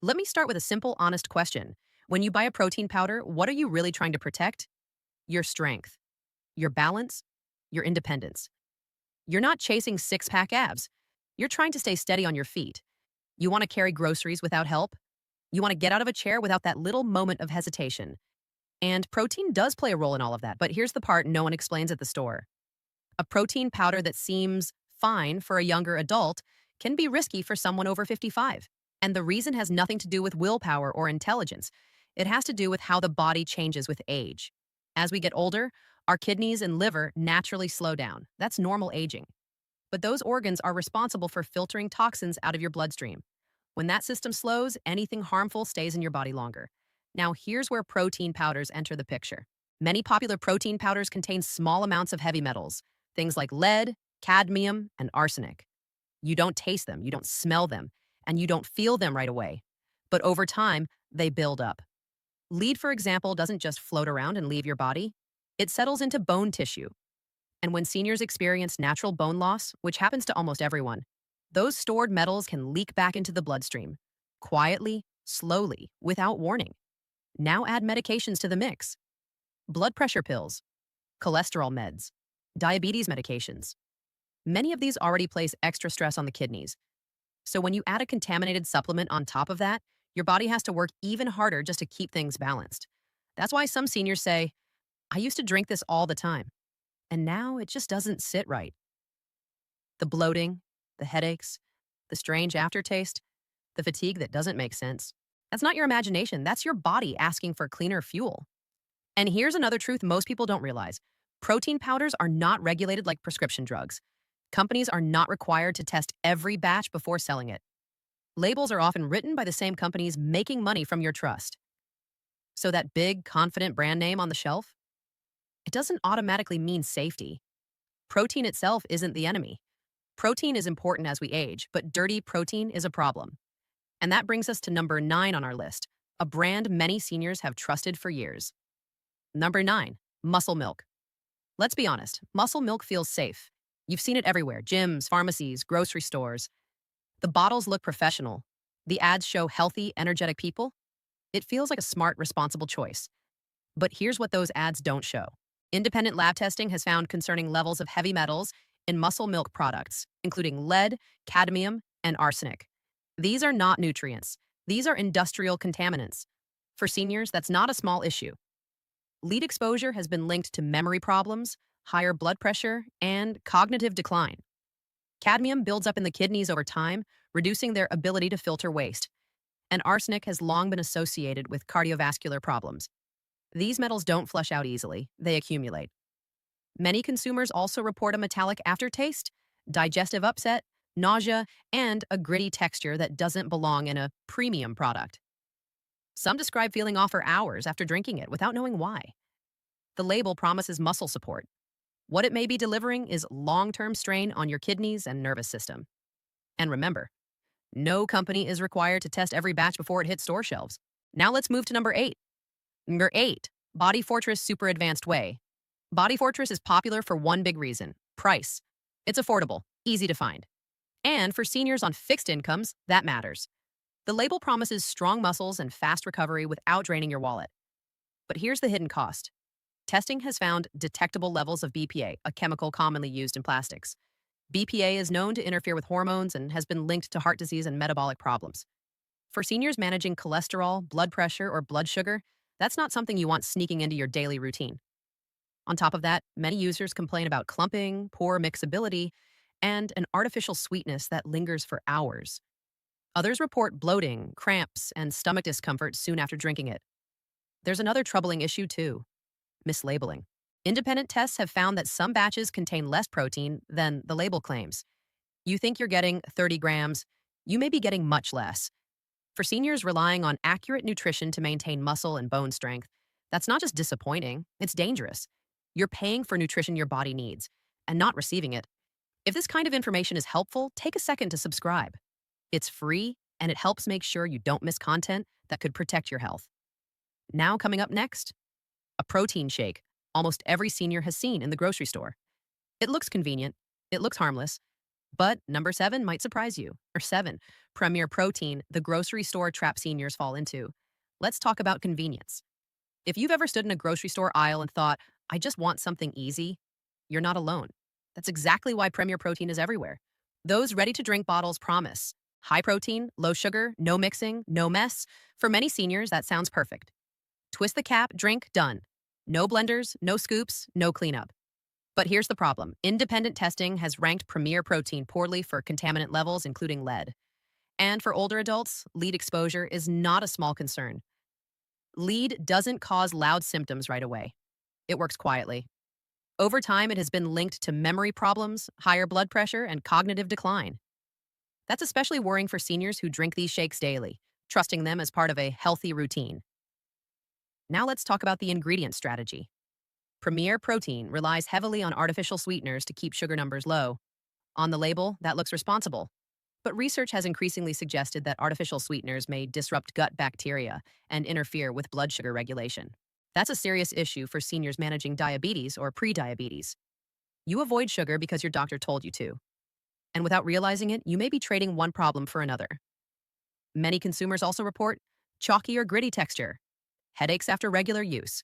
Let me start with a simple, honest question. When you buy a protein powder, what are you really trying to protect? Your strength, your balance, your independence. You're not chasing six pack abs. You're trying to stay steady on your feet. You want to carry groceries without help. You want to get out of a chair without that little moment of hesitation. And protein does play a role in all of that, but here's the part no one explains at the store. A protein powder that seems fine for a younger adult can be risky for someone over 55. And the reason has nothing to do with willpower or intelligence. It has to do with how the body changes with age. As we get older, our kidneys and liver naturally slow down. That's normal aging. But those organs are responsible for filtering toxins out of your bloodstream. When that system slows, anything harmful stays in your body longer. Now, here's where protein powders enter the picture. Many popular protein powders contain small amounts of heavy metals, things like lead, cadmium, and arsenic. You don't taste them, you don't smell them, and you don't feel them right away. But over time, they build up. Lead, for example, doesn't just float around and leave your body. It settles into bone tissue. And when seniors experience natural bone loss, which happens to almost everyone, those stored metals can leak back into the bloodstream, quietly, slowly, without warning. Now add medications to the mix. Blood pressure pills, cholesterol meds, diabetes medications. Many of these already place extra stress on the kidneys. So when you add a contaminated supplement on top of that, your body has to work even harder just to keep things balanced. That's why some seniors say, I used to drink this all the time, and now it just doesn't sit right. The bloating, the headaches, the strange aftertaste, the fatigue that doesn't make sense. That's not your imagination, that's your body asking for cleaner fuel. And here's another truth most people don't realize. Protein powders are not regulated like prescription drugs. Companies are not required to test every batch before selling it. Labels are often written by the same companies making money from your trust. So that big, confident brand name on the shelf, it doesn't automatically mean safety. Protein itself isn't the enemy. Protein is important as we age, but dirty protein is a problem. And that brings us to number 9 on our list, a brand many seniors have trusted for years. Number 9, muscle milk. Let's be honest, muscle milk feels safe. You've seen it everywhere, gyms, pharmacies, grocery stores. The bottles look professional. The ads show healthy, energetic people. It feels like a smart, responsible choice. But here's what those ads don't show. Independent lab testing has found concerning levels of heavy metals in muscle milk products, including lead, cadmium, and arsenic. These are not nutrients. These are industrial contaminants. For seniors, that's not a small issue. Lead exposure has been linked to memory problems, higher blood pressure, and cognitive decline. Cadmium builds up in the kidneys over time, reducing their ability to filter waste. And arsenic has long been associated with cardiovascular problems. These metals don't flush out easily, they accumulate. Many consumers also report a metallic aftertaste, digestive upset, nausea, and a gritty texture that doesn't belong in a premium product. Some describe feeling off for hours after drinking it without knowing why. The label promises muscle support. What it may be delivering is long-term strain on your kidneys and nervous system. And remember, no company is required to test every batch before it hits store shelves. Now let's move to number 8. Number 8, Body Fortress Super Advanced Whey. Body Fortress is popular for one big reason: price. It's affordable, easy to find. And for seniors on fixed incomes, that matters. The label promises strong muscles and fast recovery without draining your wallet. But here's the hidden cost. Testing has found detectable levels of BPA, a chemical commonly used in plastics. BPA is known to interfere with hormones and has been linked to heart disease and metabolic problems. For seniors managing cholesterol, blood pressure, or blood sugar, that's not something you want sneaking into your daily routine. On top of that, many users complain about clumping, poor mixability, and an artificial sweetness that lingers for hours. Others report bloating, cramps, and stomach discomfort soon after drinking it. There's another troubling issue too: mislabeling. Independent tests have found that some batches contain less protein than the label claims. You think you're getting 30 grams, you may be getting much less. For seniors relying on accurate nutrition to maintain muscle and bone strength, that's not just disappointing, it's dangerous. You're paying for nutrition your body needs and not receiving it. If this kind of information is helpful, take a second to subscribe. It's free and it helps make sure you don't miss content that could protect your health. Now coming up next, a protein shake almost every senior has seen in the grocery store. It looks convenient, it looks harmless, But number 7 might surprise you. Or 7, Premier Protein, the grocery store trap seniors fall into. Let's talk about convenience. If you've ever stood in a grocery store aisle and thought, I just want something easy, you're not alone. That's exactly why Premier Protein is everywhere. Those ready to drink bottles promise high protein, low sugar, no mixing, no mess. For many seniors, that sounds perfect. Twist the cap, drink, done. No blenders, no scoops, no cleanup. But here's the problem. Independent testing has ranked Premier Protein poorly for contaminant levels, including lead. And for older adults, lead exposure is not a small concern. Lead doesn't cause loud symptoms right away. It works quietly. Over time, it has been linked to memory problems, higher blood pressure, and cognitive decline. That's especially worrying for seniors who drink these shakes daily, trusting them as part of a healthy routine. Now let's talk about the ingredient strategy. Premier Protein relies heavily on artificial sweeteners to keep sugar numbers low. On the label, that looks responsible. But research has increasingly suggested that artificial sweeteners may disrupt gut bacteria and interfere with blood sugar regulation. That's a serious issue for seniors managing diabetes or prediabetes. You avoid sugar because your doctor told you to. And without realizing it, you may be trading one problem for another. Many consumers also report chalky or gritty texture, headaches after regular use,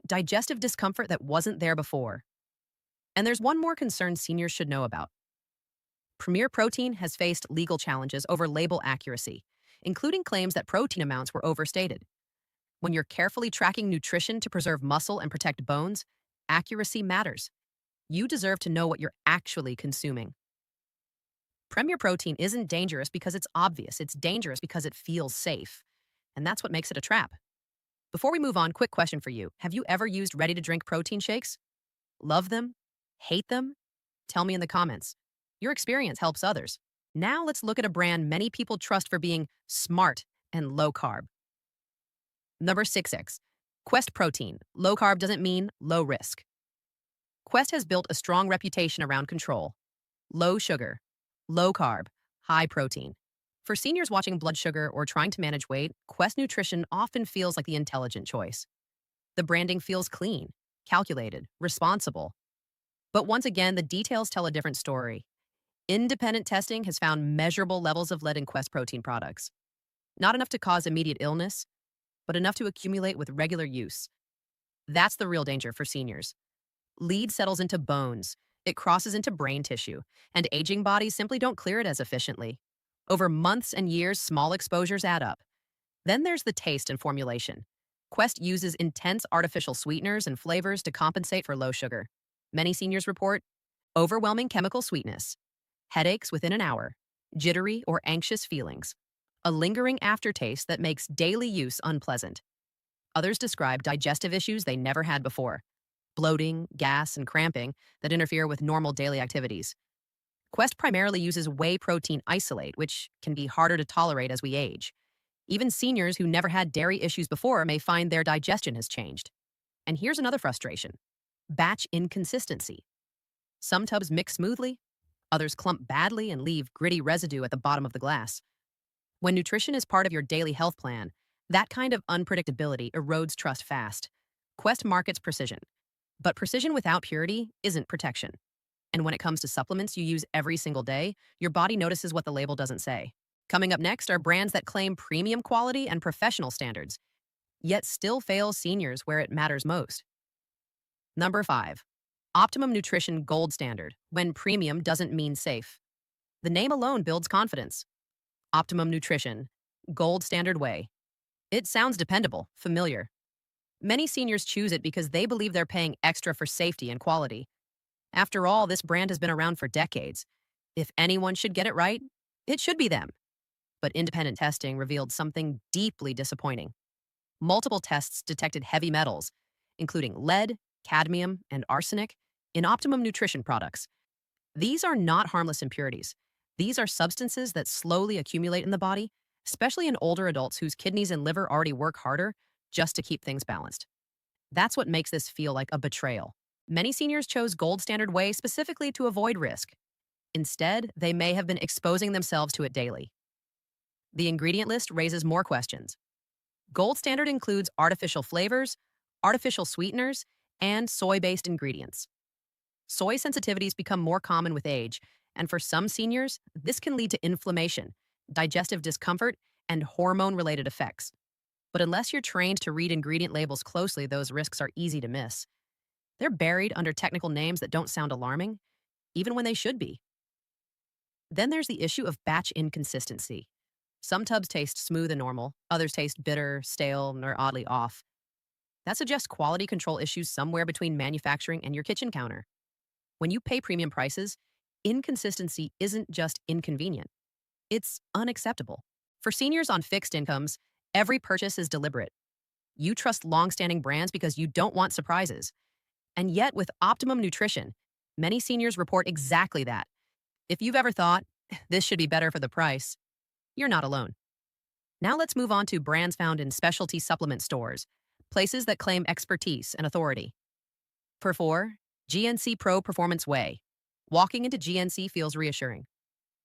digestive discomfort that wasn't there before. And there's one more concern seniors should know about. Premier Protein has faced legal challenges over label accuracy, including claims that protein amounts were overstated. When you're carefully tracking nutrition to preserve muscle and protect bones, accuracy matters. You deserve to know what you're actually consuming. Premier Protein isn't dangerous because it's obvious. It's dangerous because it feels safe. And that's what makes it a trap. Before we move on, quick question for you. Have you ever used ready-to-drink protein shakes? Love them? Hate them? Tell me in the comments. Your experience helps others. Now let's look at a brand many people trust for being smart and low carb. Number 6X. Quest Protein. Low carb doesn't mean low risk. Quest has built a strong reputation around control. Low sugar, low carb, high protein. For seniors watching blood sugar or trying to manage weight, Quest Nutrition often feels like the intelligent choice. The branding feels clean, calculated, responsible. But once again, the details tell a different story. Independent testing has found measurable levels of lead in Quest protein products. Not enough to cause immediate illness, but enough to accumulate with regular use. That's the real danger for seniors. Lead settles into bones, it crosses into brain tissue, and aging bodies simply don't clear it as efficiently. Over months and years, small exposures add up. Then there's the taste and formulation. Quest uses intense artificial sweeteners and flavors to compensate for low sugar. Many seniors report overwhelming chemical sweetness, headaches within an hour, jittery or anxious feelings, a lingering aftertaste that makes daily use unpleasant. Others describe digestive issues they never had before, bloating, gas, and cramping that interfere with normal daily activities. Quest primarily uses whey protein isolate, which can be harder to tolerate as we age. Even seniors who never had dairy issues before may find their digestion has changed. And here's another frustration: batch inconsistency. Some tubs mix smoothly, others clump badly and leave gritty residue at the bottom of the glass. When nutrition is part of your daily health plan, that kind of unpredictability erodes trust fast. Quest markets precision, but precision without purity isn't protection. And when it comes to supplements you use every single day, your body notices what the label doesn't say. Coming up next are brands that claim premium quality and professional standards, yet still fail seniors where it matters most. Number 5. Optimum Nutrition Gold Standard, when premium doesn't mean safe. The name alone builds confidence. Optimum Nutrition, Gold Standard Whey. It sounds dependable, familiar. Many seniors choose it because they believe they're paying extra for safety and quality. After all, this brand has been around for decades. If anyone should get it right, it should be them. But independent testing revealed something deeply disappointing. Multiple tests detected heavy metals, including lead, cadmium, and arsenic, in Optimum Nutrition products. These are not harmless impurities. These are substances that slowly accumulate in the body, especially in older adults whose kidneys and liver already work harder just to keep things balanced. That's what makes this feel like a betrayal. Many seniors chose Gold Standard Whey specifically to avoid risk. Instead, they may have been exposing themselves to it daily. The ingredient list raises more questions. Gold Standard includes artificial flavors, artificial sweeteners, and soy-based ingredients. Soy sensitivities become more common with age, And for some seniors, this can lead to inflammation, digestive discomfort, and hormone related effects. But unless you're trained to read ingredient labels closely, those risks are easy to miss. They're buried under technical names that don't sound alarming, even when they should be. Then there's the issue of batch inconsistency. Some tubs taste smooth and normal, others taste bitter, stale, or oddly off. That suggests quality control issues somewhere between manufacturing and your kitchen counter. When you pay premium prices, inconsistency isn't just inconvenient, it's unacceptable. For seniors on fixed incomes, every purchase is deliberate. You trust long-standing brands because you don't want surprises. And yet, with optimum nutrition, many seniors report exactly that. If you've ever thought, this should be better for the price, you're not alone. Now let's move on to brands found in specialty supplement stores, places that claim expertise and authority. For 4, GNC Pro Performance Whey. Walking into GNC feels reassuring.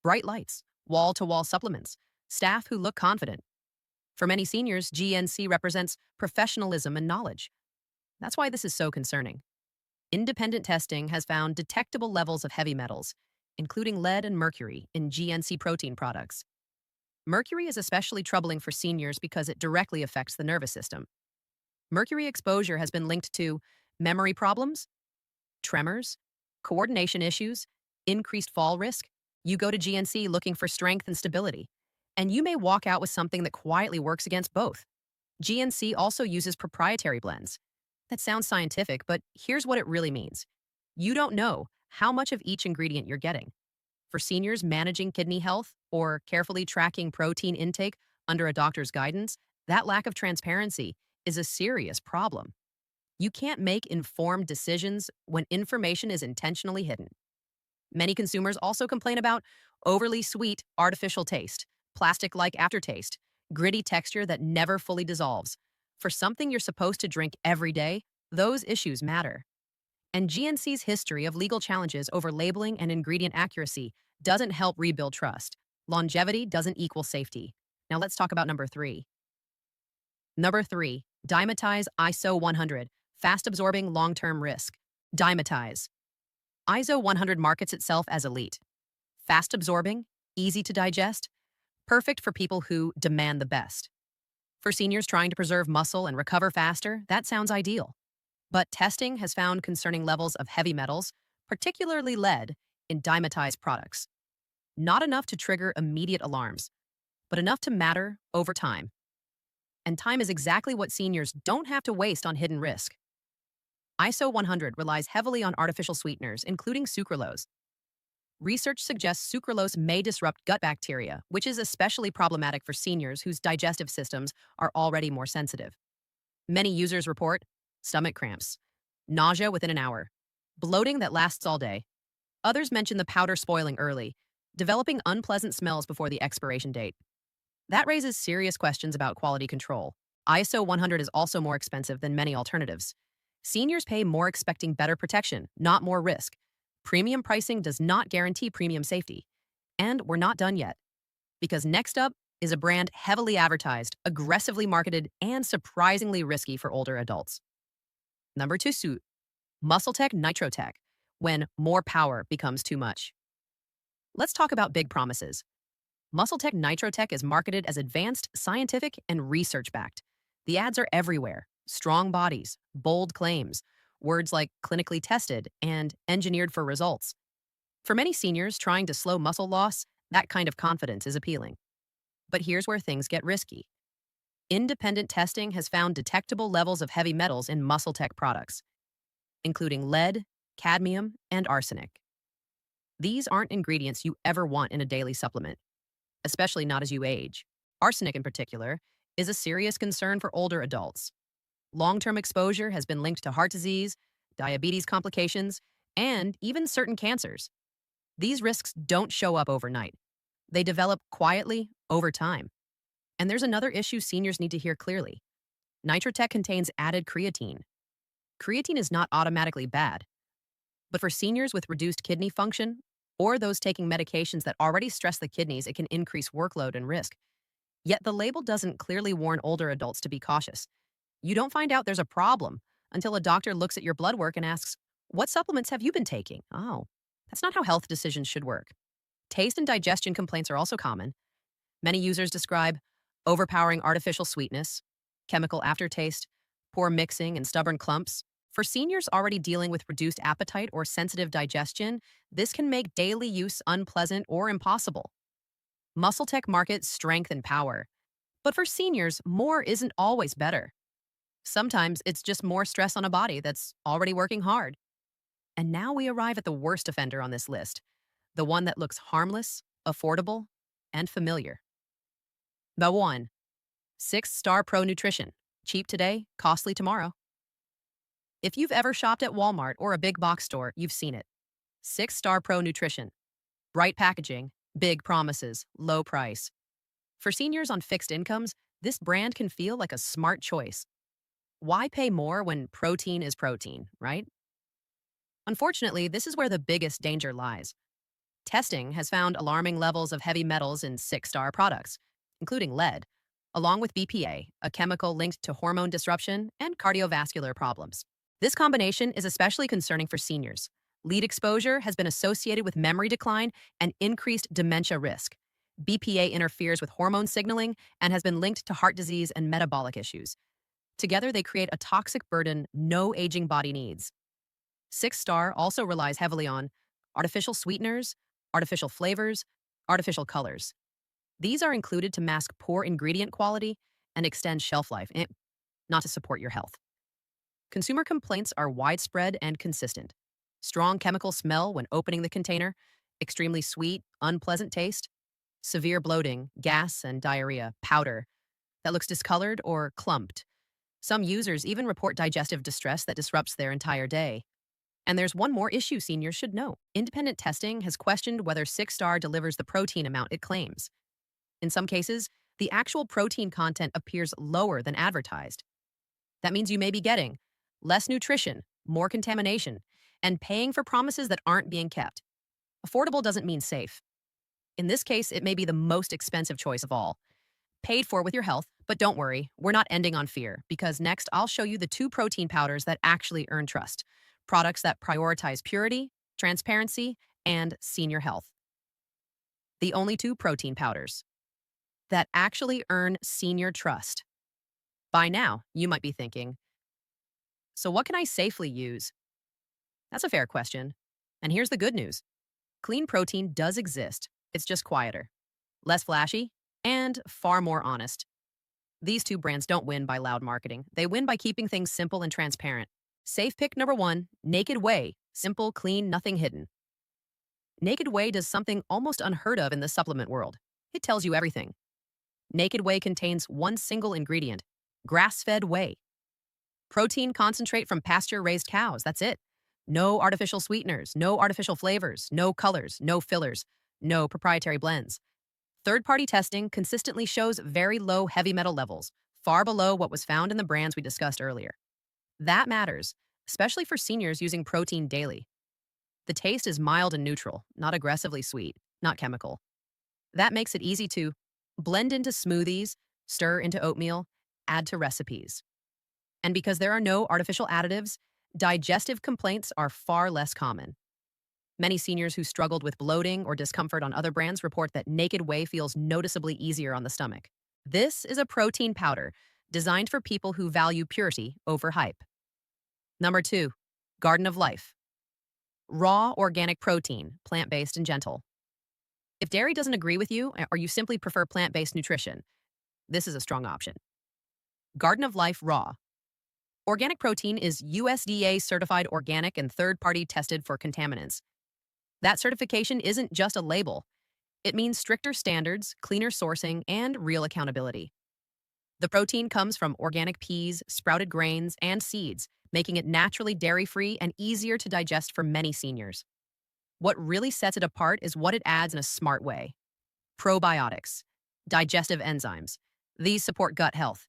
Bright lights, wall-to-wall supplements, staff who look confident. For many seniors, GNC represents professionalism and knowledge. That's why this is so concerning. Independent testing has found detectable levels of heavy metals, including lead and mercury, in GNC protein products. Mercury is especially troubling for seniors because it directly affects the nervous system. Mercury exposure has been linked to memory problems, tremors, coordination issues, increased fall risk. You go to GNC looking for strength and stability, and you may walk out with something that quietly works against both. GNC also uses proprietary blends. That sounds scientific, but here's what it really means. You don't know how much of each ingredient you're getting. For seniors managing kidney health or carefully tracking protein intake under a doctor's guidance, that lack of transparency is a serious problem. You can't make informed decisions when information is intentionally hidden. Many consumers also complain about overly sweet, artificial taste, plastic-like aftertaste, gritty texture that never fully dissolves. For something you're supposed to drink every day, those issues matter. And GNC's history of legal challenges over labeling and ingredient accuracy doesn't help rebuild trust. Longevity doesn't equal safety. Now let's talk about number 3. Number 3, Dimetize ISO 100, fast-absorbing long-term risk. Dimetize. ISO 100 markets itself as elite. Fast-absorbing, easy to digest, perfect for people who demand the best. For seniors trying to preserve muscle and recover faster, that sounds ideal. But testing has found concerning levels of heavy metals, particularly lead, in dimetized products. Not enough to trigger immediate alarms, but enough to matter over time. And time is exactly what seniors don't have to waste on hidden risk. ISO 100 relies heavily on artificial sweeteners, including sucralose. Research suggests sucralose may disrupt gut bacteria, which is especially problematic for seniors whose digestive systems are already more sensitive. Many users report stomach cramps, nausea within an hour, bloating that lasts all day. Others mention the powder spoiling early, developing unpleasant smells before the expiration date. That raises serious questions about quality control. ISO 100 is also more expensive than many alternatives. Seniors pay more expecting better protection, not more risk. Premium pricing does not guarantee premium safety. And we're not done yet. Because next up is a brand heavily advertised, aggressively marketed, and surprisingly risky for older adults. Number 2, MuscleTech Nitrotech, when more power becomes too much. Let's talk about big promises. MuscleTech Nitrotech is marketed as advanced, scientific, and research-backed. The ads are everywhere. Strong bodies, bold claims, words like clinically tested and engineered for results. For many seniors trying to slow muscle loss, that kind of confidence is appealing. But here's where things get risky. Independent testing has found detectable levels of heavy metals in MuscleTech products, including lead, cadmium, and arsenic. These aren't ingredients you ever want in a daily supplement, especially not as you age. Arsenic, in particular, is a serious concern for older adults. Long-term exposure has been linked to heart disease, diabetes complications, and even certain cancers. These risks don't show up overnight. They develop quietly over time. And there's another issue seniors need to hear clearly. Nitrotech contains added creatine. Creatine is not automatically bad, but for seniors with reduced kidney function or those taking medications that already stress the kidneys, it can increase workload and risk. Yet the label doesn't clearly warn older adults to be cautious. You don't find out there's a problem until a doctor looks at your blood work and asks, "What supplements have you been taking?" Oh, that's not how health decisions should work. Taste and digestion complaints are also common. Many users describe overpowering artificial sweetness, chemical aftertaste, poor mixing, and stubborn clumps. For seniors already dealing with reduced appetite or sensitive digestion, this can make daily use unpleasant or impossible. Muscle Tech markets strength and power. But for seniors, more isn't always better. Sometimes it's just more stress on a body that's already working hard. And now we arrive at the worst offender on this list, the one that looks harmless, affordable, and familiar. The one, 6-Star Pro Nutrition. Cheap today, costly tomorrow. If you've ever shopped at Walmart or a big box store, you've seen it. 6-Star Pro Nutrition. Bright packaging, big promises, low price. For seniors on fixed incomes, this brand can feel like a smart choice. Why pay more when protein is protein, right? Unfortunately, this is where the biggest danger lies. Testing has found alarming levels of heavy metals in 6-Star products, including lead, along with BPA, a chemical linked to hormone disruption and cardiovascular problems. This combination is especially concerning for seniors. Lead exposure has been associated with memory decline and increased dementia risk. BPA interferes with hormone signaling and has been linked to heart disease and metabolic issues. Together, they create a toxic burden no aging body needs. 6-Star also relies heavily on artificial sweeteners, artificial flavors, artificial colors. These are included to mask poor ingredient quality and extend shelf life, not to support your health. Consumer complaints are widespread and consistent. Strong chemical smell when opening the container, extremely sweet, unpleasant taste, severe bloating, gas and diarrhea, powder that looks discolored or clumped. Some users even report digestive distress that disrupts their entire day. And there's one more issue seniors should know. Independent testing has questioned whether 6-Star delivers the protein amount it claims. In some cases, the actual protein content appears lower than advertised. That means you may be getting less nutrition, more contamination, and paying for promises that aren't being kept. Affordable doesn't mean safe. In this case, it may be the most expensive choice of all. Paid for with your health, but don't worry, we're not ending on fear, because next I'll show you the 2 protein powders that actually earn trust. Products that prioritize purity, transparency, and senior health. The only 2 protein powders that actually earn senior trust. By now, you might be thinking, so what can I safely use? That's a fair question. And here's the good news. Clean protein does exist. It's just quieter, less flashy, and far more honest. These 2 brands don't win by loud marketing. They win by keeping things simple and transparent. Safe pick number 1, Naked Whey. Simple, clean, nothing hidden. Naked Whey does something almost unheard of in the supplement world. It tells you everything. Naked Whey contains one single ingredient, grass-fed whey. Protein concentrate from pasture-raised cows, that's it. No artificial sweeteners, no artificial flavors, no colors, no fillers, no proprietary blends. Third-party testing consistently shows very low heavy metal levels, far below what was found in the brands we discussed earlier. That matters, especially for seniors using protein daily. The taste is mild and neutral, not aggressively sweet, not chemical. That makes it easy to blend into smoothies, stir into oatmeal, add to recipes. And because there are no artificial additives, digestive complaints are far less common. Many seniors who struggled with bloating or discomfort on other brands report that Naked Whey feels noticeably easier on the stomach. This is a protein powder designed for people who value purity over hype. Number 2, Garden of Life. Raw organic protein, plant-based and gentle. If dairy doesn't agree with you, or you simply prefer plant-based nutrition, this is a strong option. Garden of Life Raw. Organic protein is USDA certified organic and third-party tested for contaminants. That certification isn't just a label. It means stricter standards, cleaner sourcing, and real accountability. The protein comes from organic peas, sprouted grains, and seeds, making it naturally dairy-free and easier to digest for many seniors. What really sets it apart is what it adds in a smart way. Probiotics, digestive enzymes. These support gut health,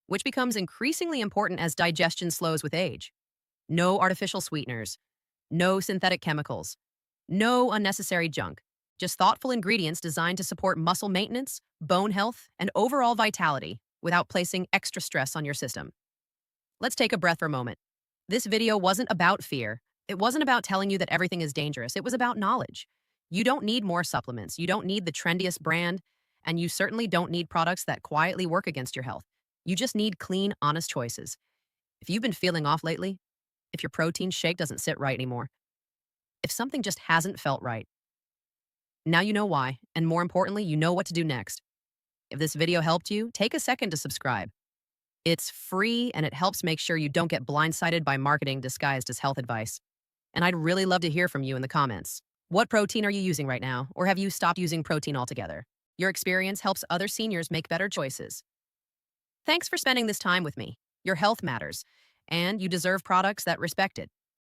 which becomes increasingly important as digestion slows with age. No artificial sweeteners, no synthetic chemicals, no unnecessary junk, just thoughtful ingredients designed to support muscle maintenance, bone health, and overall vitality without placing extra stress on your system. Let's take a breath for a moment. This video wasn't about fear. It wasn't about telling you that everything is dangerous. It was about knowledge. You don't need more supplements. You don't need the trendiest brand, and you certainly don't need products that quietly work against your health. You just need clean, honest choices. If you've been feeling off lately, if your protein shake doesn't sit right anymore, if something just hasn't felt right, now you know why, and more importantly, you know what to do next. If this video helped you, take a second to subscribe. It's free and it helps make sure you don't get blindsided by marketing disguised as health advice. And I'd really love to hear from you in the comments. What protein are you using right now, or have you stopped using protein altogether? Your experience helps other seniors make better choices. Thanks for spending this time with me. Your health matters, and you deserve products that respect it.